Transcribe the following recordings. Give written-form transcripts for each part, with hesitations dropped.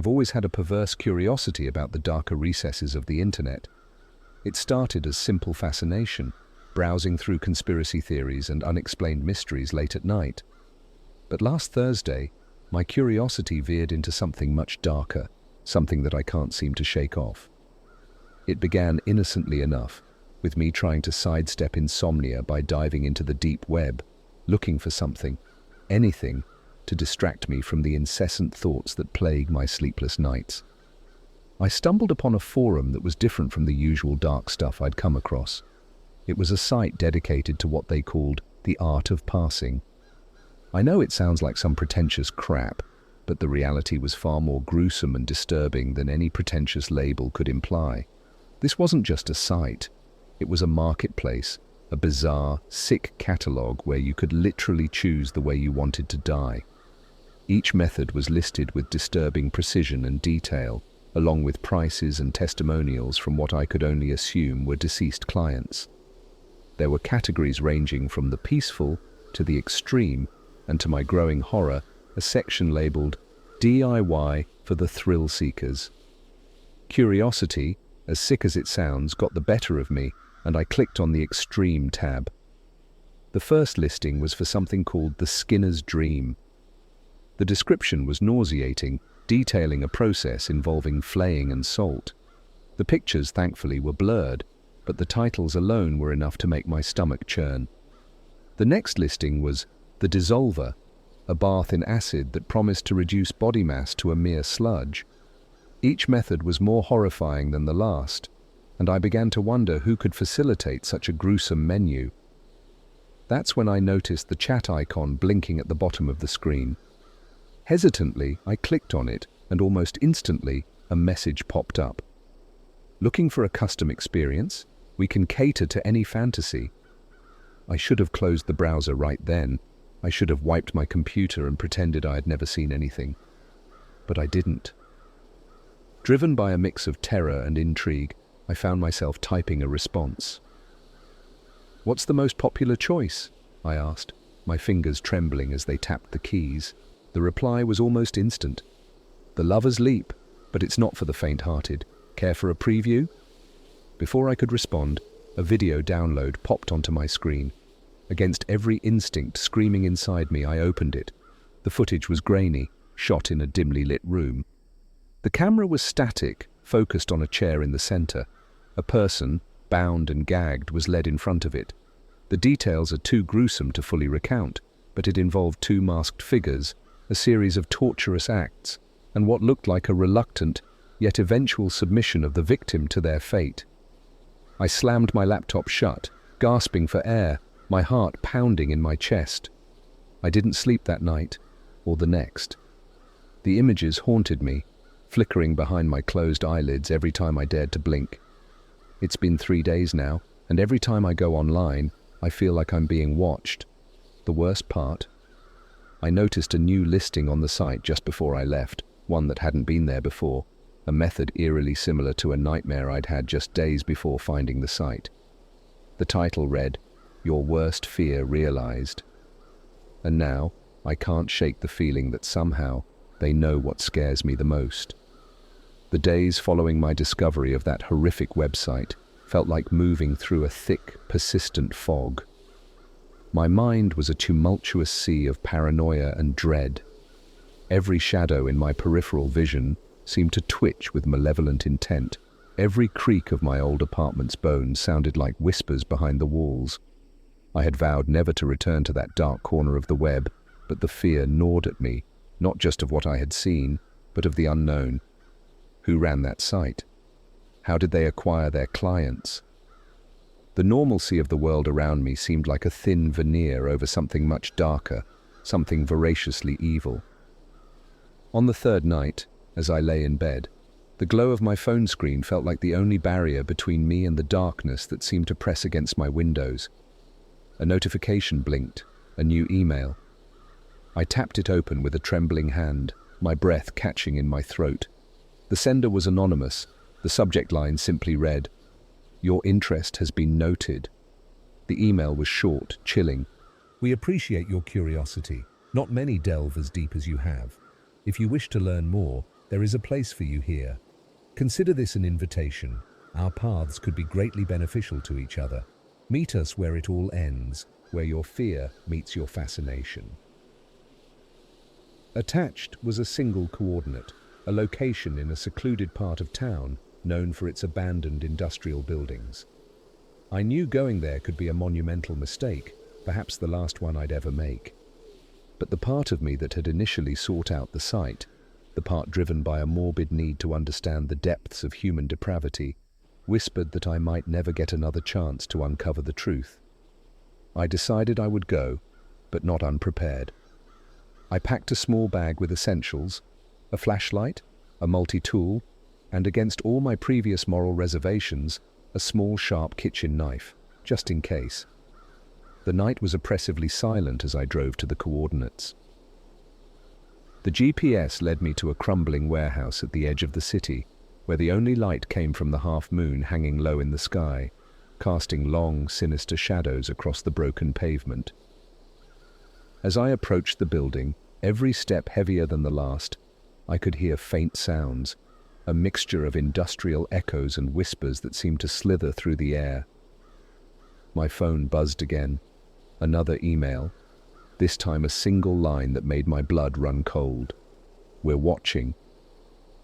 I've always had a perverse curiosity about the darker recesses of the internet. It started as simple fascination, browsing through conspiracy theories and unexplained mysteries late at night. But last Thursday, my curiosity veered into something much darker, something that I can't seem to shake off. It began innocently enough, with me trying to sidestep insomnia by diving into the deep web, looking for something, anything, to distract me from the incessant thoughts that plague my sleepless nights. I stumbled upon a forum that was different from the usual dark stuff I'd come across. It was a site dedicated to what they called the art of passing. I know it sounds like some pretentious crap, but the reality was far more gruesome and disturbing than any pretentious label could imply. This wasn't just a site. It was a marketplace, a bizarre, sick catalogue where you could literally choose the way you wanted to die. Each method was listed with disturbing precision and detail, along with prices and testimonials from what I could only assume were deceased clients. There were categories ranging from the peaceful to the extreme, and to my growing horror, a section labelled DIY for the thrill seekers. Curiosity, as sick as it sounds, got the better of me, and I clicked on the Extreme tab. The first listing was for something called the Skinner's Dream. The description was nauseating, detailing a process involving flaying and salt. The pictures, thankfully, were blurred, but the titles alone were enough to make my stomach churn. The next listing was the Dissolver, a bath in acid that promised to reduce body mass to a mere sludge. Each method was more horrifying than the last, and I began to wonder who could facilitate such a gruesome menu. That's when I noticed the chat icon blinking at the bottom of the screen. Hesitantly, I clicked on it, and almost instantly, a message popped up. Looking for a custom experience? We can cater to any fantasy. I should have closed the browser right then. I should have wiped my computer and pretended I had never seen anything. But I didn't. Driven by a mix of terror and intrigue, I found myself typing a response. "What's the most popular choice?" I asked, my fingers trembling as they tapped the keys. The reply was almost instant. "The Lover's Leap, but it's not for the faint-hearted. Care for a preview?" Before I could respond, a video download popped onto my screen. Against every instinct screaming inside me, I opened it. The footage was grainy, shot in a dimly lit room. The camera was static, focused on a chair in the center. A person, bound and gagged, was led in front of it. The details are too gruesome to fully recount, but it involved two masked figures, a series of torturous acts, and what looked like a reluctant, yet eventual submission of the victim to their fate. I slammed my laptop shut, gasping for air, my heart pounding in my chest. I didn't sleep that night, or the next. The images haunted me, flickering behind my closed eyelids every time I dared to blink. It's been 3 days now, and every time I go online, I feel like I'm being watched. The worst part? I noticed a new listing on the site just before I left, one that hadn't been there before, a method eerily similar to a nightmare I'd had just days before finding the site. The title read, "Your Worst Fear Realized." And now, I can't shake the feeling that somehow they know what scares me the most. The days following my discovery of that horrific website felt like moving through a thick, persistent fog. My mind was a tumultuous sea of paranoia and dread. Every shadow in my peripheral vision seemed to twitch with malevolent intent. Every creak of my old apartment's bones sounded like whispers behind the walls. I had vowed never to return to that dark corner of the web, but the fear gnawed at me, not just of what I had seen, but of the unknown. Who ran that site? How did they acquire their clients? The normalcy of the world around me seemed like a thin veneer over something much darker, something voraciously evil. On the third night, as I lay in bed, the glow of my phone screen felt like the only barrier between me and the darkness that seemed to press against my windows. A notification blinked, a new email. I tapped it open with a trembling hand, my breath catching in my throat. The sender was anonymous. The subject line simply read, "Your interest has been noted." The email was short, chilling. "We appreciate your curiosity. Not many delve as deep as you have. If you wish to learn more, There is a place for you here. Consider this an invitation. Our paths could be greatly beneficial to each other. Meet us where it all ends, where your fear meets your fascination. Attached was a single coordinate, a location in a secluded part of town known for its abandoned industrial buildings. I knew going there could be a monumental mistake, perhaps the last one I'd ever make. But the part of me that had initially sought out the site, the part driven by a morbid need to understand the depths of human depravity, whispered that I might never get another chance to uncover the truth. I decided I would go, but not unprepared. I packed a small bag with essentials, a flashlight, a multi-tool, and against all my previous moral reservations, a small sharp kitchen knife, just in case. The night was oppressively silent as I drove to the coordinates. The GPS led me to a crumbling warehouse at the edge of the city, where the only light came from the half-moon hanging low in the sky, casting long, sinister shadows across the broken pavement. As I approached the building, every step heavier than the last, I could hear faint sounds, a mixture of industrial echoes and whispers that seemed to slither through the air. My phone buzzed again. Another email, this time a single line that made my blood run cold. "We're watching."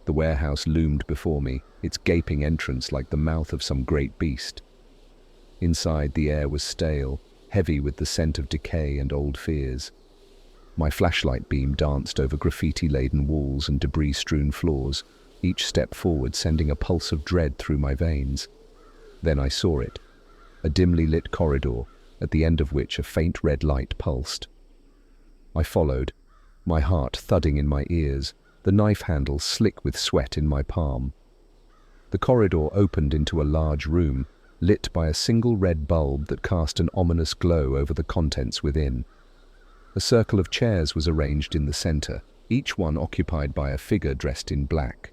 The warehouse loomed before me, its gaping entrance like the mouth of some great beast. Inside, the air was stale, heavy with the scent of decay and old fears. My flashlight beam danced over graffiti-laden walls and debris-strewn floors, each step forward sending a pulse of dread through my veins. Then I saw it, a dimly lit corridor, at the end of which a faint red light pulsed. I followed, my heart thudding in my ears, the knife handle slick with sweat in my palm. The corridor opened into a large room, lit by a single red bulb that cast an ominous glow over the contents within. A circle of chairs was arranged in the center, each one occupied by a figure dressed in black.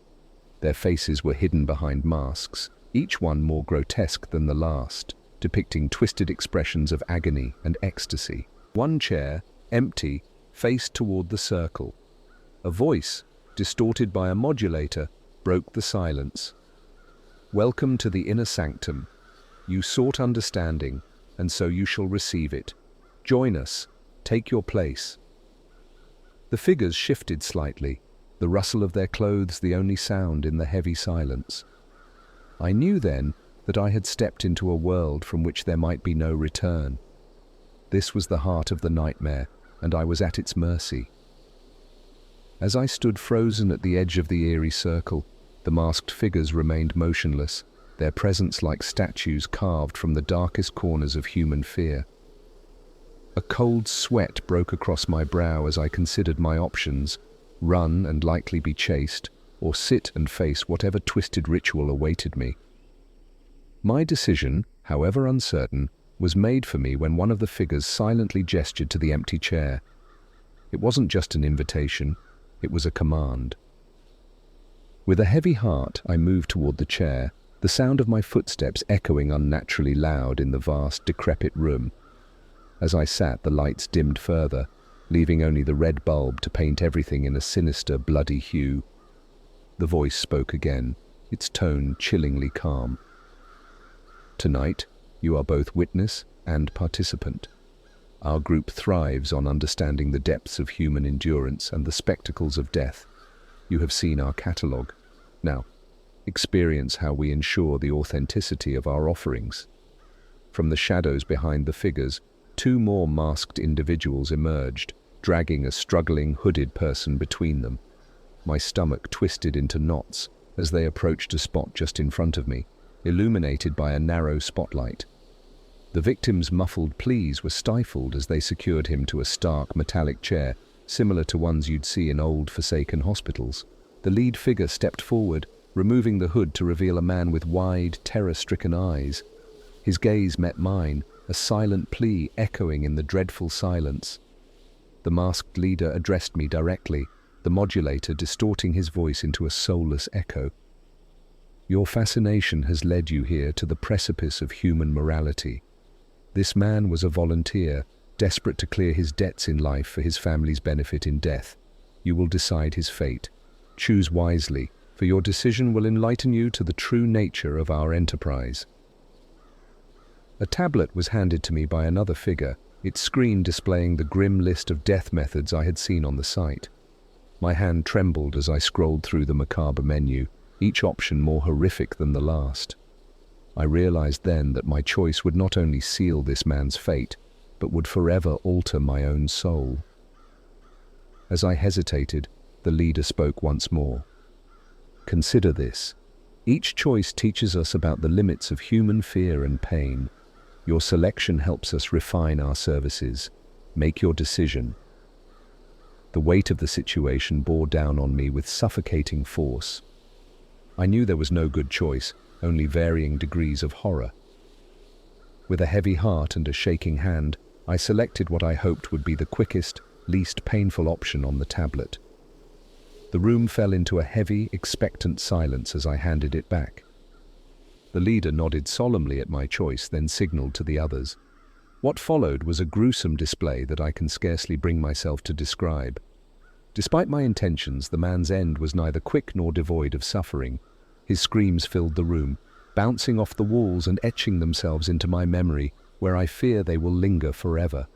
Their faces were hidden behind masks, each one more grotesque than the last, depicting twisted expressions of agony and ecstasy. One chair, empty, faced toward the circle. A voice, distorted by a modulator, broke the silence. "Welcome to the inner sanctum. You sought understanding, and so you shall receive it. Join us. Take your place." The figures shifted slightly, the rustle of their clothes the only sound in the heavy silence. I knew then that I had stepped into a world from which there might be no return. This was the heart of the nightmare, and I was at its mercy. As I stood frozen at the edge of the eerie circle, the masked figures remained motionless, their presence like statues carved from the darkest corners of human fear. A cold sweat broke across my brow as I considered my options: run and likely be chased, or sit and face whatever twisted ritual awaited me. My decision, however uncertain, was made for me when one of the figures silently gestured to the empty chair. It wasn't just an invitation, it was a command. With a heavy heart, I moved toward the chair, the sound of my footsteps echoing unnaturally loud in the vast, decrepit room. As I sat, the lights dimmed further, leaving only the red bulb to paint everything in a sinister, bloody hue. The voice spoke again, its tone chillingly calm. "Tonight, you are both witness and participant. Our group thrives on understanding the depths of human endurance and the spectacles of death. You have seen our catalogue. Now, experience how we ensure the authenticity of our offerings." From the shadows behind the figures, two more masked individuals emerged, dragging a struggling, hooded person between them. My stomach twisted into knots as they approached a spot just in front of me, illuminated by a narrow spotlight. The victim's muffled pleas were stifled as they secured him to a stark metallic chair, similar to ones you'd see in old, forsaken hospitals. The lead figure stepped forward, removing the hood to reveal a man with wide, terror-stricken eyes. His gaze met mine, a silent plea echoing in the dreadful silence. The masked leader addressed me directly, the modulator distorting his voice into a soulless echo. "Your fascination has led you here to the precipice of human morality. This man was a volunteer, desperate to clear his debts in life for his family's benefit in death. You will decide his fate. Choose wisely, for your decision will enlighten you to the true nature of our enterprise. A tablet was handed to me by another figure, its screen displaying the grim list of death methods I had seen on the site. My hand trembled as I scrolled through the macabre menu, each option more horrific than the last. I realized then that my choice would not only seal this man's fate, but would forever alter my own soul. As I hesitated, the leader spoke once more. Consider this. Each choice teaches us about the limits of human fear and pain. Your selection helps us refine our services. Make your decision. The weight of the situation bore down on me with suffocating force. I knew there was no good choice, only varying degrees of horror. With a heavy heart and a shaking hand, I selected what I hoped would be the quickest, least painful option on the tablet. The room fell into a heavy, expectant silence as I handed it back. The leader nodded solemnly at my choice, then signaled to the others. What followed was a gruesome display that I can scarcely bring myself to describe. Despite my intentions, the man's end was neither quick nor devoid of suffering. His screams filled the room, bouncing off the walls and etching themselves into my memory, where I fear they will linger forever.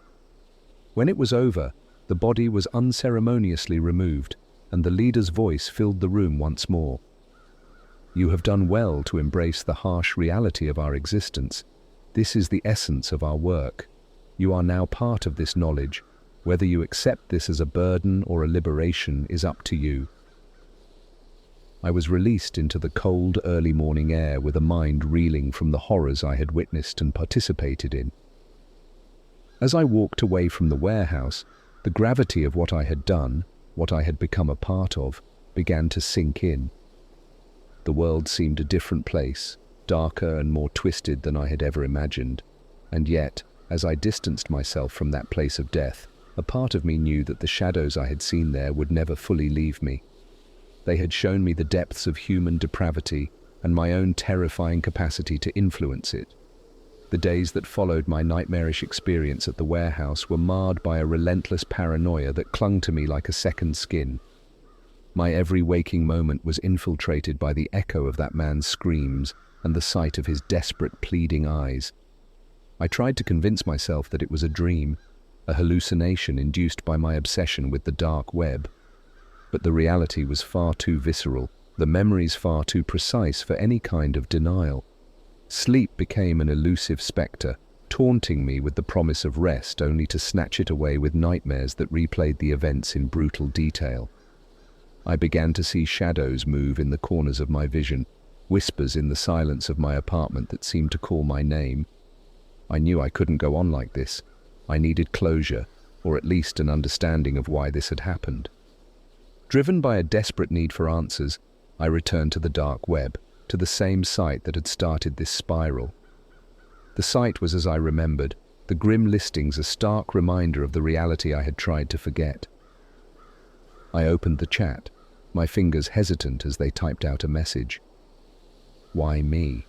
When it was over, the body was unceremoniously removed, and the leader's voice filled the room once more. You have done well to embrace the harsh reality of our existence. This is the essence of our work. You are now part of this knowledge. Whether you accept this as a burden or a liberation is up to you. I was released into the cold, early morning air with a mind reeling from the horrors I had witnessed and participated in. As I walked away from the warehouse, the gravity of what I had done, what I had become a part of, began to sink in. The world seemed a different place, darker and more twisted than I had ever imagined. And yet, as I distanced myself from that place of death, a part of me knew that the shadows I had seen there would never fully leave me. They had shown me the depths of human depravity and my own terrifying capacity to influence it. The days that followed my nightmarish experience at the warehouse were marred by a relentless paranoia that clung to me like a second skin. My every waking moment was infiltrated by the echo of that man's screams and the sight of his desperate, pleading eyes. I tried to convince myself that it was a dream, a hallucination induced by my obsession with the dark web. But the reality was far too visceral, the memories far too precise for any kind of denial. Sleep became an elusive spectre, taunting me with the promise of rest only to snatch it away with nightmares that replayed the events in brutal detail. I began to see shadows move in the corners of my vision, whispers in the silence of my apartment that seemed to call my name. I knew I couldn't go on like this. I needed closure, or at least an understanding of why this had happened. Driven by a desperate need for answers, I returned to the dark web, to the same site that had started this spiral. The site was as I remembered, the grim listings a stark reminder of the reality I had tried to forget. I opened the chat, my fingers hesitant as they typed out a message. Why me?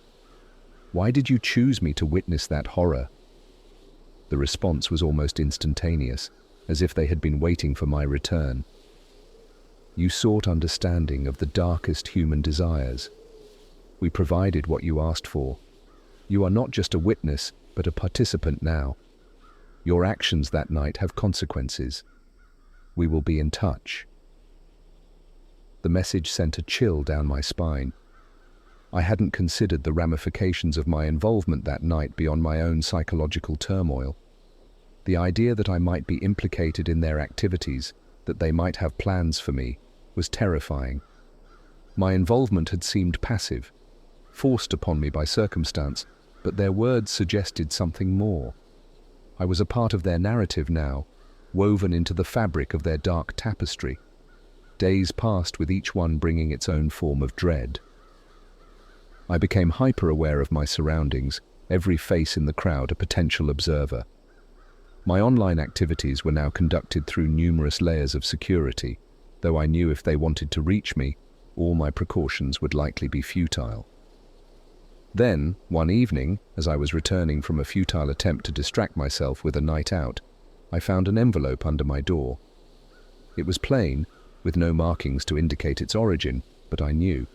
Why did you choose me to witness that horror? The response was almost instantaneous, as if they had been waiting for my return. You sought understanding of the darkest human desires. We provided what you asked for. You are not just a witness, but a participant now. Your actions that night have consequences. We will be in touch. The message sent a chill down my spine. I hadn't considered the ramifications of my involvement that night beyond my own psychological turmoil. The idea that I might be implicated in their activities, that they might have plans for me, was terrifying. My involvement had seemed passive, forced upon me by circumstance, but their words suggested something more. I was a part of their narrative now, woven into the fabric of their dark tapestry. Days passed with each one bringing its own form of dread. I became hyper-aware of my surroundings, every face in the crowd a potential observer. My online activities were now conducted through numerous layers of security, though I knew if they wanted to reach me, all my precautions would likely be futile. Then, one evening, as I was returning from a futile attempt to distract myself with a night out, I found an envelope under my door. It was plain, with no markings to indicate its origin, but I knew.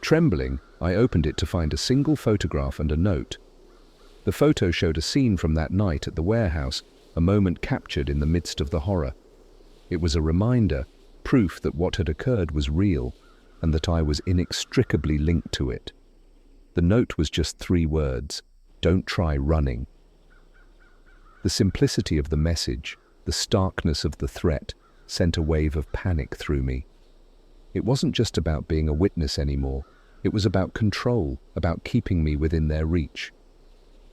Trembling, I opened it to find a single photograph and a note. The photo showed a scene from that night at the warehouse, a moment captured in the midst of the horror. It was a reminder, proof that what had occurred was real, and that I was inextricably linked to it. The note was just 3 words: "Don't try running." The simplicity of the message, the starkness of the threat, sent a wave of panic through me. It wasn't just about being a witness anymore. It was about control, about keeping me within their reach.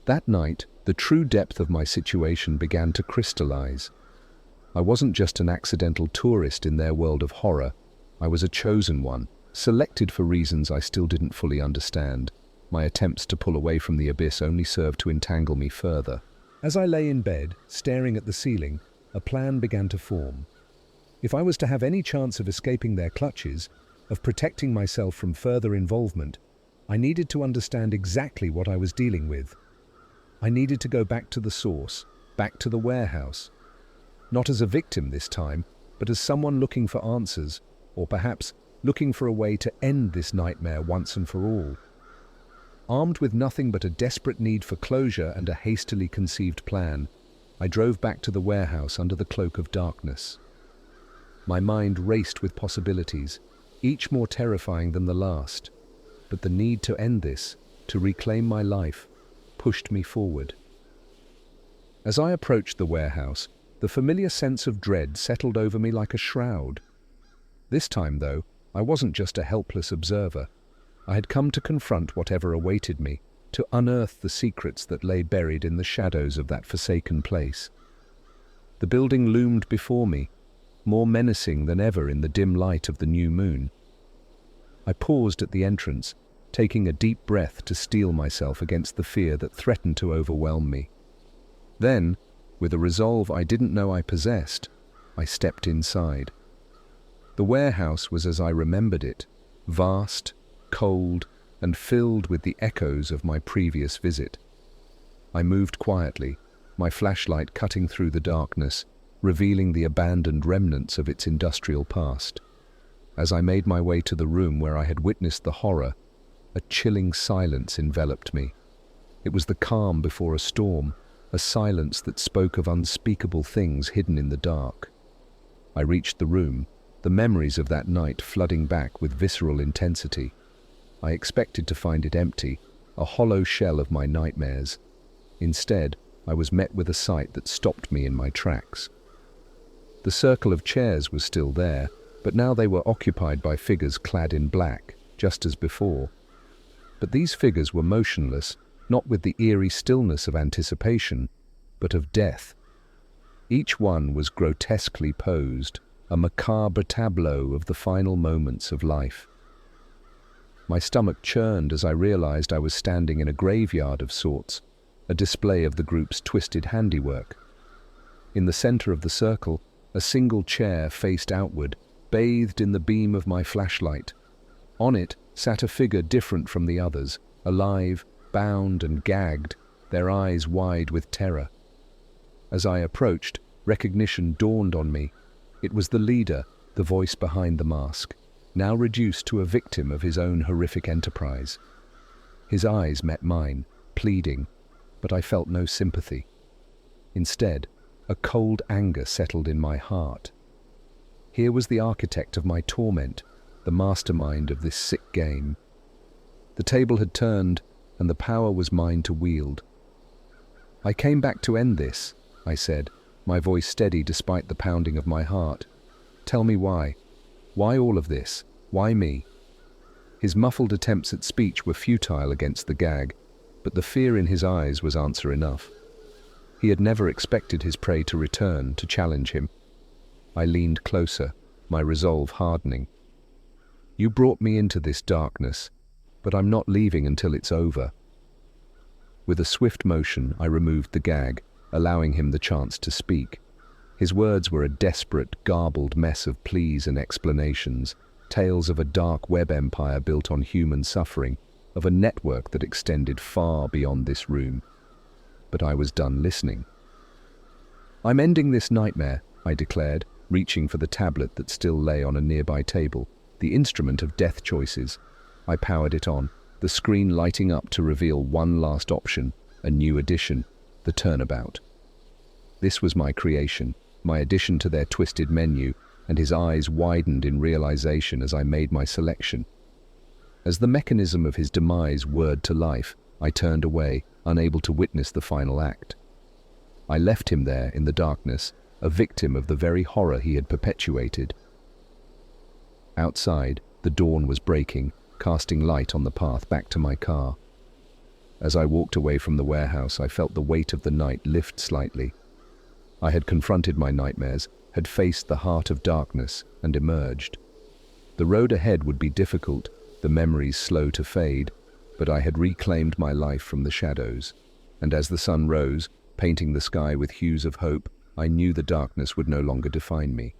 That night, the true depth of my situation began to crystallize. I wasn't just an accidental tourist in their world of horror. I was a chosen one, selected for reasons I still didn't fully understand. My attempts to pull away from the abyss only served to entangle me further. As I lay in bed, staring at the ceiling, a plan began to form. If I was to have any chance of escaping their clutches, of protecting myself from further involvement, I needed to understand exactly what I was dealing with. I needed to go back to the source, back to the warehouse. Not as a victim this time, but as someone looking for answers, or perhaps looking for a way to end this nightmare once and for all. Armed with nothing but a desperate need for closure and a hastily conceived plan, I drove back to the warehouse under the cloak of darkness. My mind raced with possibilities, each more terrifying than the last. But the need to end this, to reclaim my life, pushed me forward. As I approached the warehouse, the familiar sense of dread settled over me like a shroud. This time, though, I wasn't just a helpless observer. I had come to confront whatever awaited me, to unearth the secrets that lay buried in the shadows of that forsaken place. The building loomed before me, more menacing than ever in the dim light of the new moon. I paused at the entrance, taking a deep breath to steel myself against the fear that threatened to overwhelm me. Then, with a resolve I didn't know I possessed, I stepped inside. The warehouse was as I remembered it, vast, cold, and filled with the echoes of my previous visit. I moved quietly, my flashlight cutting through the darkness, revealing the abandoned remnants of its industrial past. As I made my way to the room where I had witnessed the horror, a chilling silence enveloped me. It was the calm before a storm, a silence that spoke of unspeakable things hidden in the dark. I reached the room, the memories of that night flooding back with visceral intensity. I expected to find it empty, a hollow shell of my nightmares. Instead, I was met with a sight that stopped me in my tracks. The circle of chairs was still there, but now they were occupied by figures clad in black, just as before. But these figures were motionless, not with the eerie stillness of anticipation, but of death. Each one was grotesquely posed, a macabre tableau of the final moments of life. My stomach churned as I realized I was standing in a graveyard of sorts, a display of the group's twisted handiwork. In the center of the circle, a single chair faced outward, bathed in the beam of my flashlight. On it sat a figure different from the others, alive, bound and gagged, their eyes wide with terror. As I approached, recognition dawned on me. It was the leader, the voice behind the mask, now reduced to a victim of his own horrific enterprise. His eyes met mine, pleading, but I felt no sympathy. Instead, a cold anger settled in my heart. Here was the architect of my torment, the mastermind of this sick game. The table had turned, and the power was mine to wield. "I came back to end this," I said, my voice steady despite the pounding of my heart. "Tell me why. Why all of this? Why me?" His muffled attempts at speech were futile against the gag, but the fear in his eyes was answer enough. He had never expected his prey to return, to challenge him. I leaned closer, my resolve hardening. "You brought me into this darkness, but I'm not leaving until it's over." With a swift motion, I removed the gag, allowing him the chance to speak. His words were a desperate, garbled mess of pleas and explanations, tales of a dark web empire built on human suffering, of a network that extended far beyond this room. But I was done listening. "I'm ending this nightmare," I declared, reaching for the tablet that still lay on a nearby table, the instrument of death choices. I powered it on, the screen lighting up to reveal one last option, a new addition, the turnabout. This was my creation, my addition to their twisted menu, and his eyes widened in realization as I made my selection. As the mechanism of his demise whirred to life, I turned away, unable to witness the final act. I left him there in the darkness, a victim of the very horror he had perpetuated. Outside, the dawn was breaking, casting light on the path back to my car. As I walked away from the warehouse, I felt the weight of the night lift slightly. I had confronted my nightmares, had faced the heart of darkness, and emerged. The road ahead would be difficult, the memories slow to fade, but I had reclaimed my life from the shadows, and as the sun rose, painting the sky with hues of hope, I knew the darkness would no longer define me.